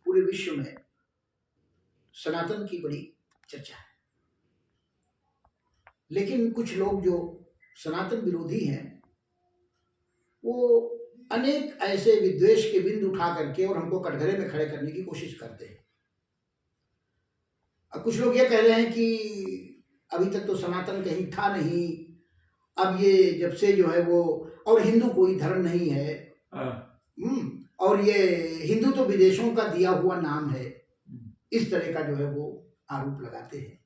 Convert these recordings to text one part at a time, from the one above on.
पूरे विश्व में सनातन की बड़ी चर्चा है। लेकिन कुछ लोग जो सनातन विरोधी हैं वो अनेक ऐसे विद्वेष के बिंदु उठा करके और हमको कटघरे में खड़े करने की कोशिश करते हैं। अब कुछ लोग ये कह रहे हैं कि अभी तक तो सनातन कहीं था नहीं, अब ये जब से जो है वो, और हिंदू कोई धर्म नहीं है, और ये हिंदू तो विदेशों का दिया हुआ नाम है, इस तरह का जो है वो आरोप लगाते हैं।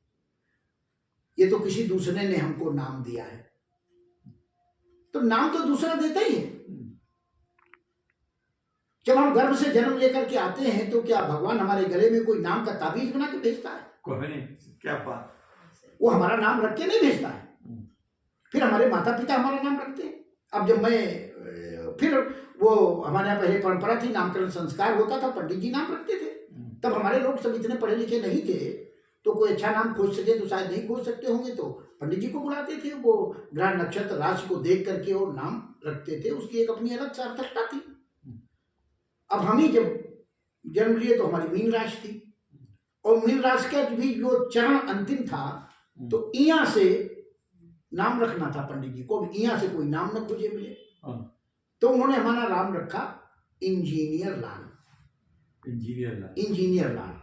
ये तो किसी दूसरे ने हमको नाम दिया है। तो नाम तो दूसरा देता ही है। जब हम गर्भ से जन्म लेकर के आते हैं तो क्या भगवान हमारे गले में कोई नाम का ताबीज बना के भेजता है? कोई नहीं, क्या बात। वो हमारा नाम रख के नहीं भेजता है। फिर हमारे माता पिता हमारा नाम रखते हैं। अब जब मैं फिर वो हमारे यहाँ पहले परंपरा थी, नामकरण संस्कार होता था, पंडित जी नाम रखते थे। तब हमारे लोग सब इतने पढ़े लिखे नहीं थे तो कोई अच्छा नाम खोज सके तो शायद नहीं खोज सकते होंगे, तो पंडित जी को बुलाते थे। वो ग्रह नक्षत्र राशि को देख करके और नाम रखते थे। उसकी एक अपनी अलग सार्थकता थी। अब हम ही जब जन्म लिए तो हमारी मीन राशि थी, और मीन राशि का भी जो चरण अंतिम था तो इया से नाम रखना था पंडित जी को। इया से कोई नाम न खोजे मिले, तो उन्होंने हमारा नाम रखा इंजीनियर लाल। इंजीनियर लाल।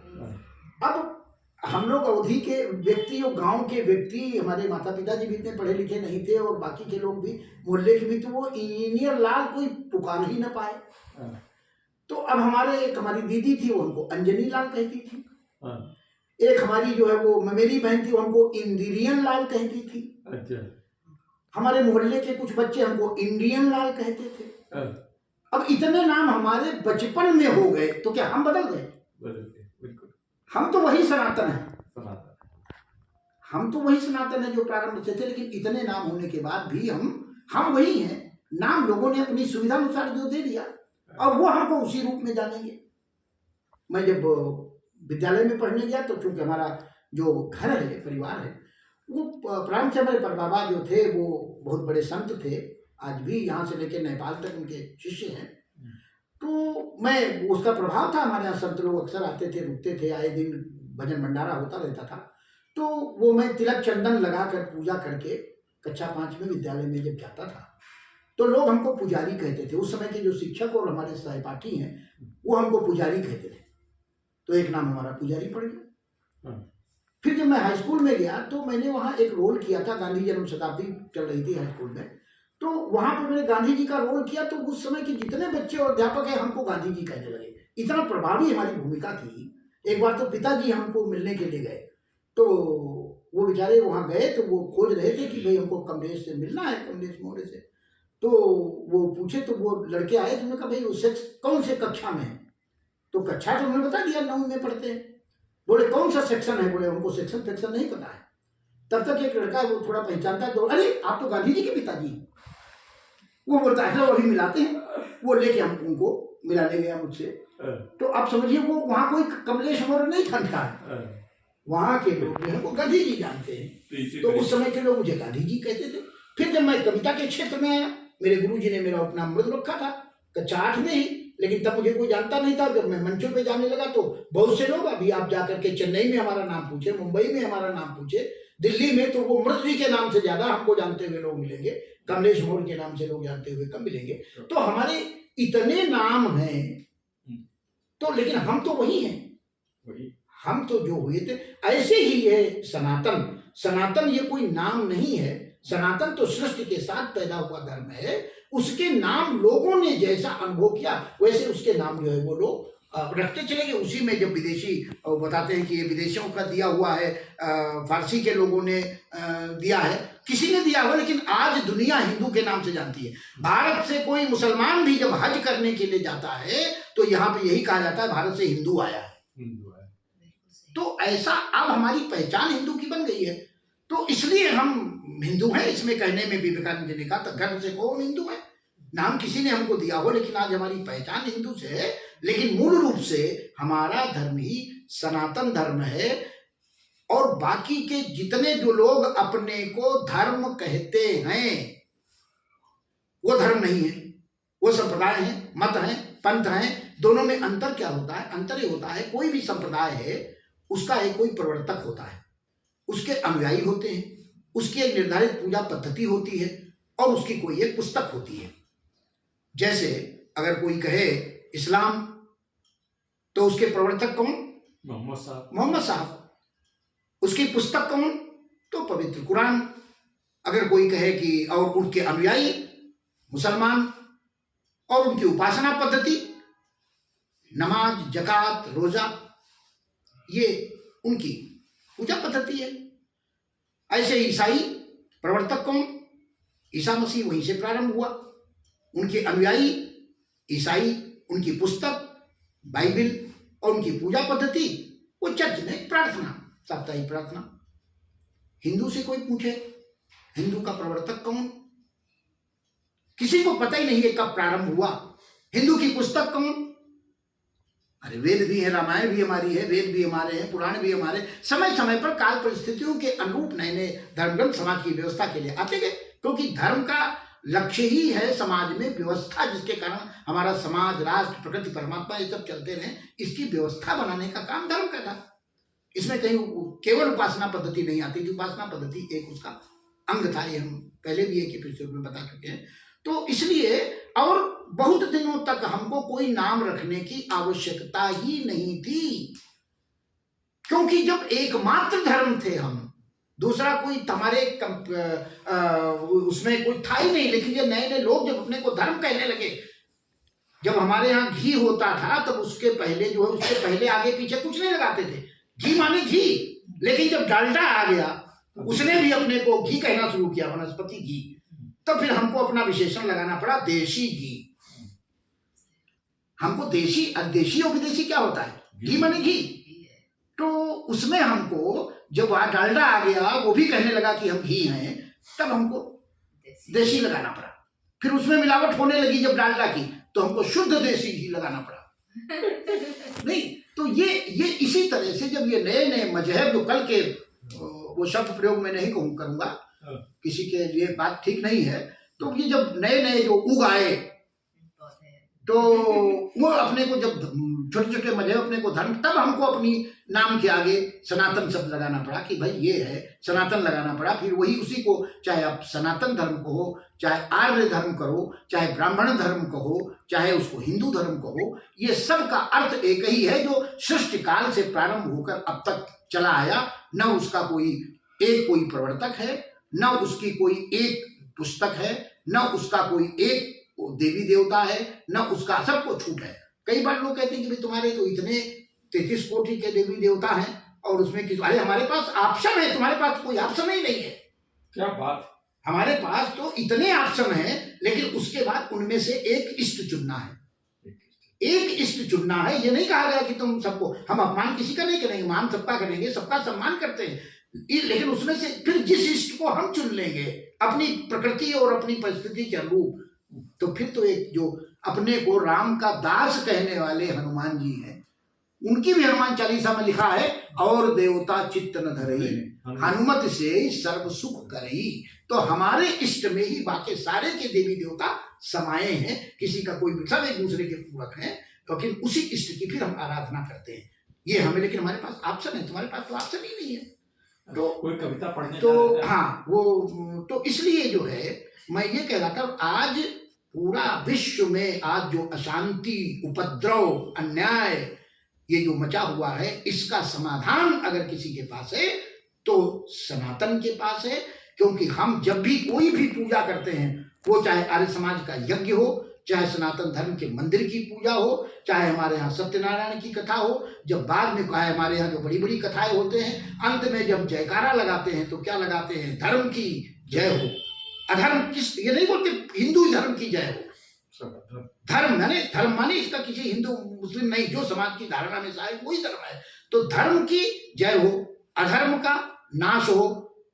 अब हम लोग अवधि के व्यक्ति और गांव के व्यक्ति, हमारे माता पिता जी भी इतने पढ़े लिखे नहीं थे और बाकी के लोग भी मोहल्ले के भी, तो वो इंजीनियर लाल कोई पुकार ही न पाए। तो अब एक हमारी दीदी थी वो हमको अंजनी लाल कहती थी। एक हमारी जो है वो मेरी बहन थी वो हमको इंदिरियन लाल कहती थी। अच्छा। हमारे मोहल्ले के कुछ बच्चे हमको इंडियन लाल कहते थे। अब इतने नाम हमारे बचपन में हो गए तो क्या हम बदल गए? बिल्कुल। हम तो वही सनातन है। हम तो वही सनातन है जो प्रारंभ से थे, लेकिन इतने नाम होने के बाद भी हम वही हैं। नाम लोगों ने अपनी सुविधा अनुसार जो दे दिया और वो हमको उसी रूप में जानेंगे। मैं जब विद्यालय में पढ़ने गया तो चूंकि हमारा जो घर है, परिवार है, वो प्रारंभ से हमारे परबाबा जो थे वो बहुत बड़े संत थे। आज भी यहाँ से लेकर नेपाल तक उनके शिष्य हैं। तो मैं, उसका प्रभाव था। हमारे यहाँ संत लोग अक्सर आते थे, रुकते थे, आए दिन भजन भंडारा होता रहता था। तो वो मैं तिलक चंदन लगा कर पूजा करके कक्षा 5 में विद्यालय में जब जाता था तो लोग हमको पुजारी कहते थे। उस समय के जो शिक्षक और हमारे सहपाठी हैं वो हमको पुजारी कहते थे। तो एक नाम हमारा पुजारी पड़ गया। फिर जब मैं हाई स्कूल में गया तो मैंने वहाँ एक रोल किया था। गांधी जन्म शताब्दी चल रही थी हाई स्कूल में, तो वहाँ पर मैंने गांधी जी का रोल किया। तो उस समय के जितने बच्चे और अध्यापक हैं हमको गांधी जी कहने लगे। इतना प्रभावी हमारी भूमिका थी। एक बार तो पिताजी हमको मिलने के लिए गए, तो वो बेचारे वहाँ गए तो वो खोज रहे थे कि भाई हमको कमलेश से मिलना है, कमलेश मौर्य से। तो वो पूछे तो वो लड़के आए तो उन्होंने कहा भाई वो कौन से कक्षा में है? तो कक्षा तो उन्होंने बता दिया 9 में पढ़ते हैं। बोले कौन सा सेक्शन है? बोले उनको सेक्शन फेक्शन नहीं पता है। तब तक एक लड़का वो थोड़ा पहचानता है तो अरे आप तो गांधी जी के पिताजी। वो बोलता है वही मिलाते हैं। वो लेके हम उनको मिलाने गया मुझसे। तो आप समझिए वो वहाँ कोई कमलेश मौर्य नहीं जानता है, वहाँ के लोग जो है वो गांधी जी जानते हैं। तो उस समय के लोग मुझे गांधी जी कहते थे। फिर जब मैं कविता के क्षेत्र में आया, मेरे गुरुजी ने मेरा उपनाम मृदु रखा था कक्षा 8 में ही, लेकिन तब मुझे कोई जानता नहीं था। जब मैं मंचों पे जाने लगा तो बहुत से लोग, अभी आप जाकर के चेन्नई में हमारा नाम पूछे, मुंबई में हमारा नाम पूछे, दिल्ली में, तो वो मृदु जी के नाम से ज्यादा हमको जानते हुए लोग मिलेंगे। कमलेश मौर्य के नाम से लोग जानते हुए कम मिलेंगे। तो हमारे इतने नाम हैं तो, लेकिन हम तो वही हैं। हम तो जो हुए थे ऐसे ही है सनातन। सनातन ये कोई नाम नहीं है। सनातन तो सृष्टि के साथ पैदा हुआ धर्म है। उसके नाम लोगों ने जैसा अनुभव किया वैसे उसके नाम जो है वो लोग रखते चले गए। उसी में जब विदेशी बताते हैं कि ये विदेशियों का दिया हुआ है, फारसी के लोगों ने दिया है, किसी ने दिया हुआ, लेकिन आज दुनिया हिंदू के नाम से जानती है। भारत से कोई मुसलमान भी जब हज करने के लिए जाता है तो यहाँ पे यही कहा जाता है भारत से हिंदू आया है। तो ऐसा अब हमारी पहचान हिंदू की बन गई है। तो इसलिए हम हिंदू हैं। इसमें कहने में विवेकानंद जी ने कहा था गर्व से कहो हम हिंदू हैं। नाम किसी ने हमको दिया हो, लेकिन आज हमारी पहचान हिंदू से है। लेकिन मूल रूप से हमारा धर्म ही सनातन धर्म है। और बाकी के जितने जो लोग अपने को धर्म कहते हैं वो धर्म नहीं है, वो संप्रदाय हैं, मत हैं, पंथ हैं, दोनों में अंतर क्या होता है? अंतर ये होता है, कोई भी संप्रदाय है उसका एक कोई प्रवर्तक होता है, उसके अनुयायी होते हैं, उसकी एक निर्धारित पूजा पद्धति होती है और उसकी कोई एक पुस्तक होती है। जैसे अगर कोई कहे इस्लाम, तो उसके प्रवर्तक कौन? मोहम्मद साहब। उसकी पुस्तक कौन? तो पवित्र कुरान। अगर कोई कहे कि और उनके अनुयायी मुसलमान, और उनकी उपासना पद्धति नमाज, जकात, रोजा, ये उनकी पूजा पद्धति है। ऐसे ईसाई प्रवर्तक कौन? ईसा मसीह, वहीं से प्रारंभ हुआ। उनके अनुयायी ईसाई, उनकी पुस्तक बाइबिल और उनकी पूजा पद्धति वो चर्च में प्रार्थना, साप्ताहिक प्रार्थना। हिंदू से कोई पूछे हिंदू का प्रवर्तक कौन? किसी को पता ही नहीं है कब प्रारंभ हुआ। हिंदू की पुस्तक कौन? अरे वेद भी है, रामायण भी हमारी है, वेद भी हमारे हैं, पुराण भी हमारे। समय समय पर काल परिस्थितियों के अनुरूप नए नए धर्म ग्रंथ समाज की व्यवस्था के लिए आते गए, क्योंकि धर्म का लक्ष्य ही है समाज में व्यवस्था, जिसके कारण हमारा समाज, राष्ट्र, प्रकृति, परमात्मा ये सब चलते रहे। इसकी व्यवस्था बनाने का काम धर्म का था। इसमें कहीं केवल उपासना पद्धति नहीं आती थी। उपासना पद्धति एक उसका अंग था। ये हम पहले भी एक एपिसोड में बता चुके हैं। तो इसलिए और बहुत दिनों तक हमको कोई नाम रखने की आवश्यकता ही नहीं थी, क्योंकि जब एकमात्र धर्म थे हम, दूसरा कोई हमारे उसमें कोई था ही नहीं। लेकिन ये नए नए लोग जब अपने को धर्म कहने लगे, जब हमारे यहाँ घी होता था तब उसके पहले जो है, उसके पहले आगे पीछे कुछ नहीं लगाते थे। घी माने घी। लेकिन जब डालडा आ गया, उसने भी अपने को घी कहना शुरू किया, वनस्पति घी। तो फिर हमको अपना विशेषण लगाना पड़ा देशी घी। हमको देशी, देशी और विदेशी क्या होता है? घी माने घी। तो उसमें हमको जब वहां डालडा आ गया, वो भी कहने लगा कि हम घी हैं, तब हमको देशी लगाना पड़ा। फिर उसमें मिलावट होने लगी जब डालडा की, तो हमको शुद्ध देशी घी लगाना पड़ा। नहीं, तो ये इसी तरह से जब ये नए नए मजहब, जो कल के वो शब्द प्रयोग में नहीं करूंगा, किसी के लिए बात ठीक नहीं है, तो ये जब नए नए जो उग आए, तो वो अपने को जब छोटे छोटे मजहब अपने को धर्म, तब हमको अपनी नाम के आगे सनातन शब्द लगाना पड़ा कि भाई ये है, सनातन लगाना पड़ा। फिर वही उसी को, चाहे आप सनातन धर्म कहो, चाहे आर्य धर्म कहो, चाहे ब्राह्मण धर्म कहो, चाहे उसको हिंदू धर्म कहो, ये सब का अर्थ एक ही है, जो सृष्टि काल से प्रारंभ होकर अब तक चला आया। न उसका कोई प्रवर्तक है, न उसकी कोई एक पुस्तक है, न उसका कोई एक देवी देवता है, न उसका, सबको छूट है। कई बार लोग कहते हैं कि भाई तुम्हारे तो इतने 33 कोटि के देवी देवता हैं और उसमें कि अरे हमारे पास ऑप्शन है, तुम्हारे पास कोई ऑप्शन ही नहीं है। क्या बात! हमारे पास तो इतने ऑप्शन हैं, लेकिन उसके बाद उनमें से एक इष्ट चुनना है। एक इष्ट चुनना है। ये नहीं कहा गया कि तुम सबको, हम अपमान किसी का नहीं करेंगे, मान सबका करेंगे, सबका सम्मान करते हैं, लेकिन उसमें से फिर जिस इष्ट को हम चुन लेंगे अपनी प्रकृति और अपनी परिस्थिति के अनुरूप, तो फिर तो एक जो अपने को राम का दास कहने वाले हनुमान जी हैं, उनकी भी हनुमान चालीसा में लिखा है, और देवता चित्त न धरई, हनुमत से सर्व सुख करई। तो हमारे इष्ट में ही बाकी सारे के देवी देवता समाये हैं। किसी का कोई, सब एक दूसरे के पूरक हैं, लेकिन उसी इष्ट की फिर हम आराधना करते हैं। ये हमें, लेकिन हमारे पास ऑप्शन है, तुम्हारे पास तो ऑप्शन ही नहीं है। तो कोई कविता पढ़ने तो हाँ, वो तो इसलिए जो है मैं ये कह रहा था, आज पूरा विश्व में आज जो अशांति, उपद्रव, अन्याय ये जो मचा हुआ है, इसका समाधान अगर किसी के पास है तो सनातन के पास है। क्योंकि हम जब भी कोई भी पूजा करते हैं, वो चाहे आर्य समाज का यज्ञ हो, चाहे सनातन धर्म के मंदिर की पूजा हो, चाहे हमारे यहाँ सत्यनारायण की कथा हो, जब बाद में कहा है हमारे यहाँ जो बड़ी बड़ी कथाएं होते हैं, अंत में जब जयकारा लगाते हैं तो क्या लगाते हैं? धर्म की जय हो। अधर्म किस, ये नहीं बोलते हिंदू धर्म की जय हो। धर्म माने इसका किसी हिंदू मुस्लिम नहीं, जो समाज की धारणा में शायद वही धर्म है। तो धर्म की जय हो, अधर्म का नाश हो,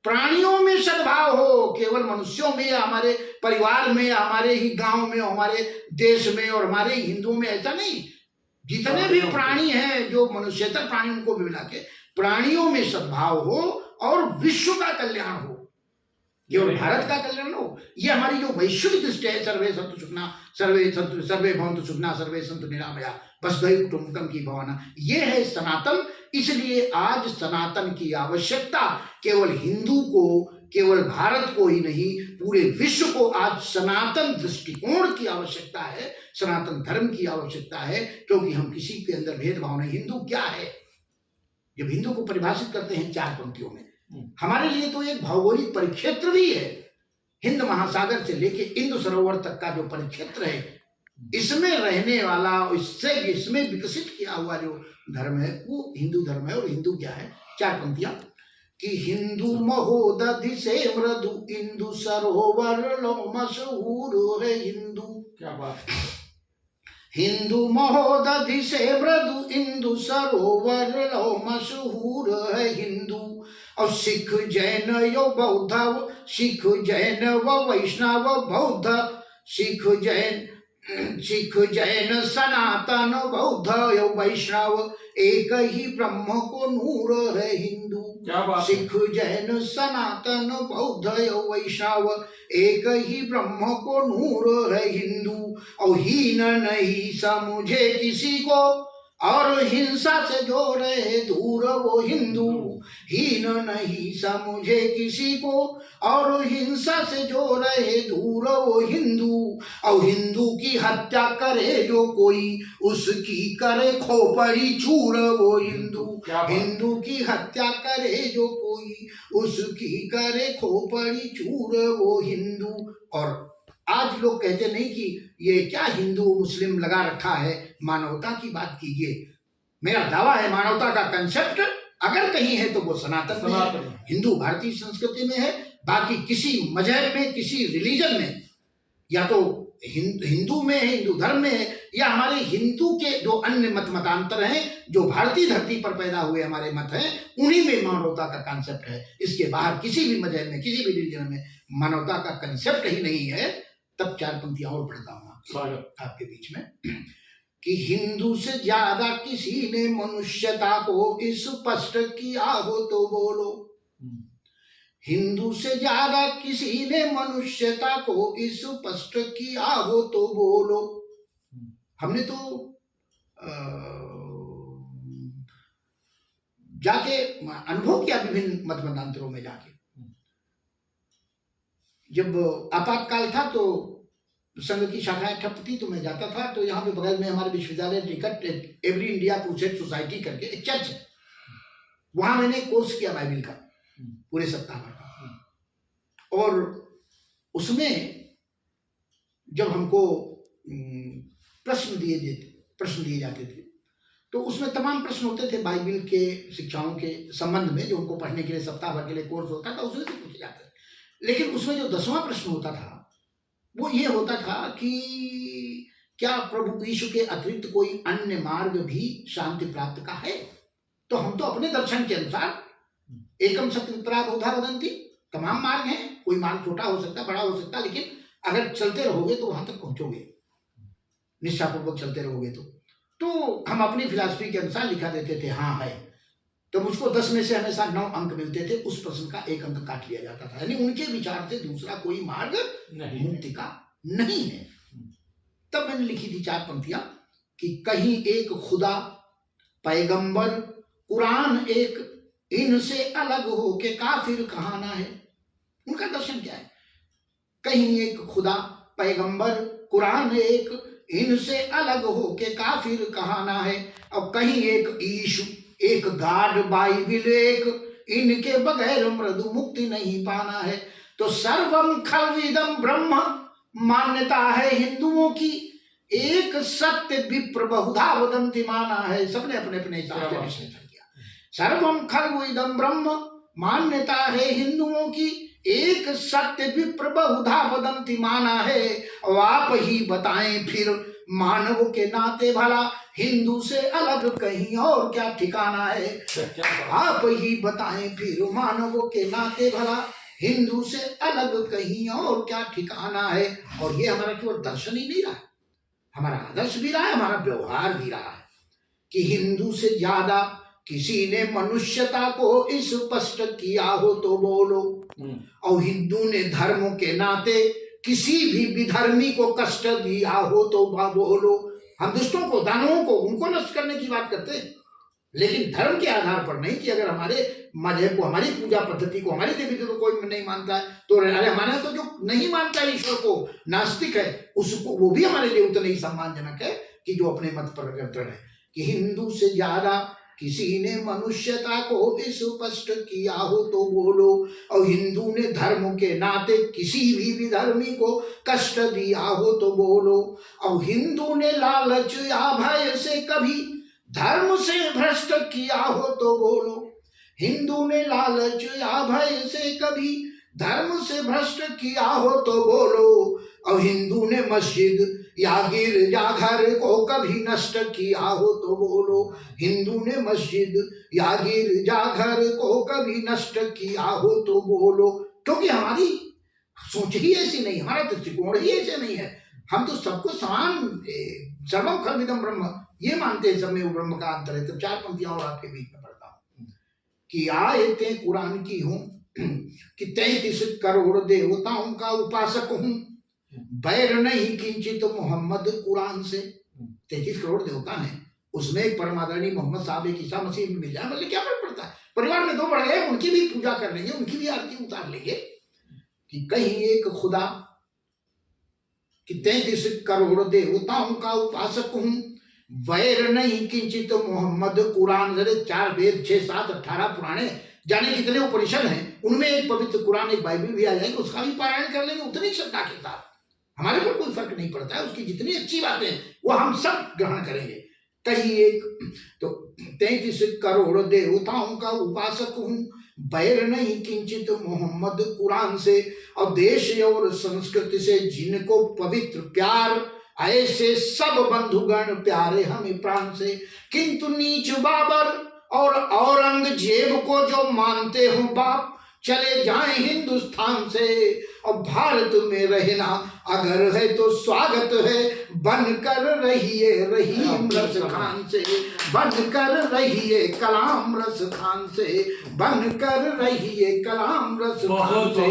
प्राणियों में सद्भाव हो, केवल मनुष्यों में या हमारे परिवार में या हमारे ही गांव में, हमारे देश में और हमारे ही हिंदुओं में, ऐसा नहीं, जितने भी प्राणी हैं जो मनुष्यतर प्राणी, उनको भी मिला के प्राणियों में सद्भाव हो और विश्व का कल्याण हो। केवल भारत का कल्याण हो, ये हमारी जो वैश्विक दृष्टि है, सर्वे संतु सुखना, सर्वे भवन्तु सुखना, सर्वे संतु निरामया, वसुधैव कुटुम्बकम की भावना, ये है सनातन। इसलिए आज सनातन की आवश्यकता केवल हिंदू को, केवल भारत को ही नहीं, पूरे विश्व को आज सनातन दृष्टिकोण की आवश्यकता है, सनातन धर्म की आवश्यकता है, क्योंकि हम किसी के अंदर भेदभाव नहीं। हिंदू क्या है? जब हिंदू को परिभाषित करते हैं 4 पंक्तियों में, हमारे लिए तो एक भौगोलिक परिक्षेत्र भी है। हिंद महासागर से लेके इंदु सरोवर तक का जो परिक्षेत्र है, इसमें रहने वाला, इसमें विकसित किया हुआ जो धर्म है वो हिंदू धर्म है। और हिंदू क्या है? 4 पंक्तियां कि हिंदू महोदधि से मृदु इंदु सरोवर लो मशहूर है हिंदू। क्या बात! हिंदू महोदधि से मृदु इंदु सरोवर लो मशहूर है हिंदू। और सिख जैन यो बौद्ध, सिख जैन व वैष्णव बौद्ध, सिख जैन सनातन बौद्ध यो वैष्णव, एक ही ब्रह्म को नूर है हिंदू। सिख जैन सनातन बौद्ध यो वैष्णव, एक ही ब्रह्म को नूर है हिंदू। और हीन नहीं समझे किसी को, और हिंसा से जो रहे दूर वो हिंदू। हीन नहीं समझे किसी को, और हिंसा से जो रहे दूर वो हिंदू। और हिंदू की हत्या करे जो कोई, उसकी करे खोपड़ी चूर वो हिंदू। हिंदू की हत्या करे जो कोई, उसकी करे खोपड़ी चूर वो हिंदू। और आज लोग कहते नहीं कि ये क्या हिंदू मुस्लिम लगा रखा है, मानवता की बात कीजिए। मेरा दावा है मानवता का कंसेप्ट अगर कहीं है तो वो सनातन में है, हिंदू भारतीय संस्कृति में है। बाकी किसी मजहब में, किसी रिलीजन में, या तो हिंदू में है, हिंदू धर्म में है, या हमारे हिंदू के जो अन्य मतांतर हैं, जो भारतीय धरती पर पैदा हुए हमारे मत हैं, उन्हीं में मानवता का कंसेप्ट है। इसके बाहर किसी भी मजहब में, किसी भी रिलीजन में मानवता का कंसेप्ट ही नहीं है। तब 4 पंक्तियां और पढ़ता हूं आपके बीच में कि हिंदू से ज्यादा किसी ने मनुष्यता को स्पष्ट किया हो तो बोलो। हिंदू से ज्यादा किसी ने मनुष्यता को स्पष्ट किया हो तो बोलो। हमने तो जाके अनुभव किया विभिन्न मत मतांतरों में जाके। जब आपातकाल था तो संघ की शाखाएं ठप थी, तो मैं जाता था। तो यहाँ पे बगल में हमारे विश्वविद्यालय निकट एवरी इंडिया क्रूसेड सोसाइटी करके एक चर्च है, वहां मैंने कोर्स किया बाइबिल का पूरे सप्ताह भर का। और उसमें जब हमको प्रश्न दिए जाते थे, तो उसमें तमाम प्रश्न होते थे बाइबिल के शिक्षाओं के संबंध में, जो उनको पढ़ने के लिए सप्ताह भर के लिए कोर्स होता था, उसमें से पूछे जाते थे। लेकिन उसमें जो 10वां प्रश्न होता था वो ये होता था कि क्या प्रभु यीशु के अतिरिक्त कोई अन्य मार्ग भी शांति प्राप्त का है? तो हम तो अपने दर्शन के अनुसार एकम सत्य बहुधा वदंती, तमाम मार्ग हैं, कोई मार्ग छोटा हो सकता, बड़ा हो सकता, लेकिन अगर चलते रहोगे तो वहां तक पहुंचोगे, निष्ठापूर्वक चलते रहोगे तो हम अपनी फिलॉसफी के अनुसार लिखा देते थे हाँ है। तो मुझको 10 में से हमेशा 9 अंक मिलते थे, उस प्रश्न का 1 अंक काट लिया जाता था। यानी उनके विचार से दूसरा कोई मार्ग मुक्ति का नहीं है। तब मैंने लिखी थी 4 पंक्तियां कि कहीं एक खुदा, पैगंबर, कुरान एक, इनसे अलग हो के काफिर कहाना है। उनका दर्शन क्या है? कहीं एक खुदा, पैगंबर, कुरान एक, इनसे अलग हो के काफिर कहाना है। और कहीं एक ईशु, एक गाड, बाइबिल एक, इनके बगैर मृदु मुक्ति नहीं पाना है। तो सर्वम खल्विदम ब्रह्म मान्यता है हिंदुओं की, एक सत्य विप्र बहुधा वदंती माना है। सबने अपने अपने हिसाब से विश्लेषण किया। सर्वम खल्विदम ब्रह्म मान्यता है हिंदुओं की, एक सत्य विप्र बहुधा वदंती माना है। और आप ही बताएं फिर मानव के नाते भला, हिंदू से अलग कहीं और क्या ठिकाना है? आप ही बताएं फिर मानव के नाते भला, हिंदू से अलग कहीं और क्या ठिकाना है? और ये हमारा केवल दर्शन ही नहीं रहा, हमारा आदर्श भी रहा है, हमारा व्यवहार भी रहा है कि हिंदू से ज्यादा किसी ने मनुष्यता को स्पष्ट किया हो तो बोलो। और हिंदू ने धर्म के नाते किसी भी विधर्मी को कष्ट दिया हो तो बोलो। हम दुष्टों को, दानवों को, उनको नष्ट करने की बात करते हैं, लेकिन धर्म के आधार पर नहीं कि अगर हमारे मजहब को, हमारी पूजा पद्धति को, हमारी देवी देवता को कोई नहीं मानता है तो अरे हमारे तो जो नहीं मानता है ईश्वर को, नास्तिक है, उसको वो भी हमारे लिए उतना ही सम्मानजनक है कि जो अपने मत पर दृढ़ है। कि हिंदू से ज्यादा किसी ने मनुष्यता को स्पष्ट किया हो तो बोलो। और हिंदू ने धर्म के नाते किसी भी विधर्मी को कष्ट दिया हो तो बोलो। और हिंदू ने लालच या भय से कभी धर्म से भ्रष्ट किया हो तो बोलो। हिंदू ने लालच या भय से कभी धर्म से भ्रष्ट किया हो तो बोलो। और हिंदू ने मस्जिद या गिरजाघर को कभी नष्ट किया हो तो बोलो। हिंदू ने मस्जिद या गिरजाघर को कभी नष्ट किया हो तो बोलो। क्योंकि हमारी सोच ही ऐसी नहीं, हमारा दृष्टिकोण ही ऐसे नहीं है। हम तो सबको समान, सर्वम खल्विदम ब्रह्म ये मानते हैं, सब में ब्रह्म का अंतर है। तो 4 पंक्तियां और आपके बीच में पढ़ता हूं कि आयतें कुरान की हूं कि 33 करोड़ देवताओं का उपासक हूं, बैर नहीं किंचित मोहम्मद कुरान से। 33 करोड़ देवता हैं, उसमें एक परमादरणीय मोहम्मद साहब, एक ईसा मसीह मिल जाए, मतलब क्या फर्क पड़ता है। परिवार में 2 बढ़ गए, उनकी भी पूजा कर लेंगे, उनकी भी आरती उतार लेंगे। कि कहीं एक खुदा कि 33 करोड़ देवताओं का उपासक हूं, वैर नहीं किंचित मोहम्मद कुरान। 4 वेद, 6, 7, 18 पुराने, जाने कितने उपनिषद हैं, उनमें एक पवित्र कुरान, एक बाइबल भी आ जाएगी, उसका भी पारायण कर लेंगे उतनी श्रद्धा के साथ। हमारे पर कोई फर्क नहीं पड़ता है, उसकी जितनी अच्छी बातें वो हम सब ग्रहण करेंगे। कहीं एक तो 33 करोड़ देवताओं का उपासक हूं, बैर नहीं किंचित मोहम्मद कुरान से। और देश और संस्कृति से जिनको पवित्र प्यार, ऐसे सब बंधुगण प्यारे हमें प्राण से। किंतु नीच बाबर और औरंगजेब को जो मानते हो बाप, चले जाएं हिंदुस्तान से। और भारत में रहना अगर है तो स्वागत है, बनकर रहिए रहीम रस खान से, बनकर रहिए कलाम रस खान से, बनकर रहिए कलाम रस खान से।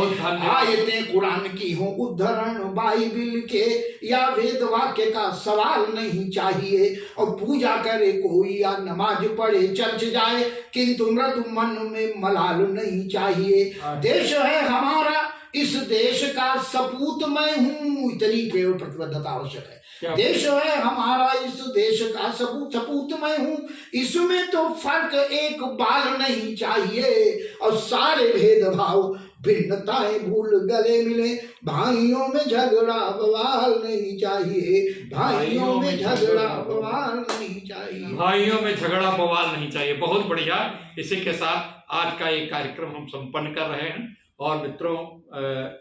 आयतें कुरान की हो उद्धरण बाइबिल के, या वेद वाक्य का सवाल नहीं चाहिए। और पूजा करे कोई या नमाज पढ़े चर्च जाए, किंतु मृदु मन में मलाल नहीं चाहिए। देश है हमारा, इस देश का सपूत मैं हूँ, इतनी केवल प्रतिबद्धता आवश्यक है। देश है हमारा, इस देश का सपूत मैं हूँ, इसमें तो फर्क एक बाल नहीं चाहिए। और सारे भेदभाव भिन्नताएं भूल गले मिले, भाइयों में झगड़ा बवाल नहीं चाहिए, भाइयों में झगड़ा बवाल नहीं चाहिए, भाइयों में झगड़ा बवाल नहीं चाहिए। बहुत बढ़िया। इसी के साथ आज का ये कार्यक्रम हम संपन्न कर रहे हैं। और मित्रों,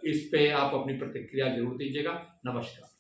इस पे आप अपनी प्रतिक्रिया जरूर दीजिएगा। नमस्कार।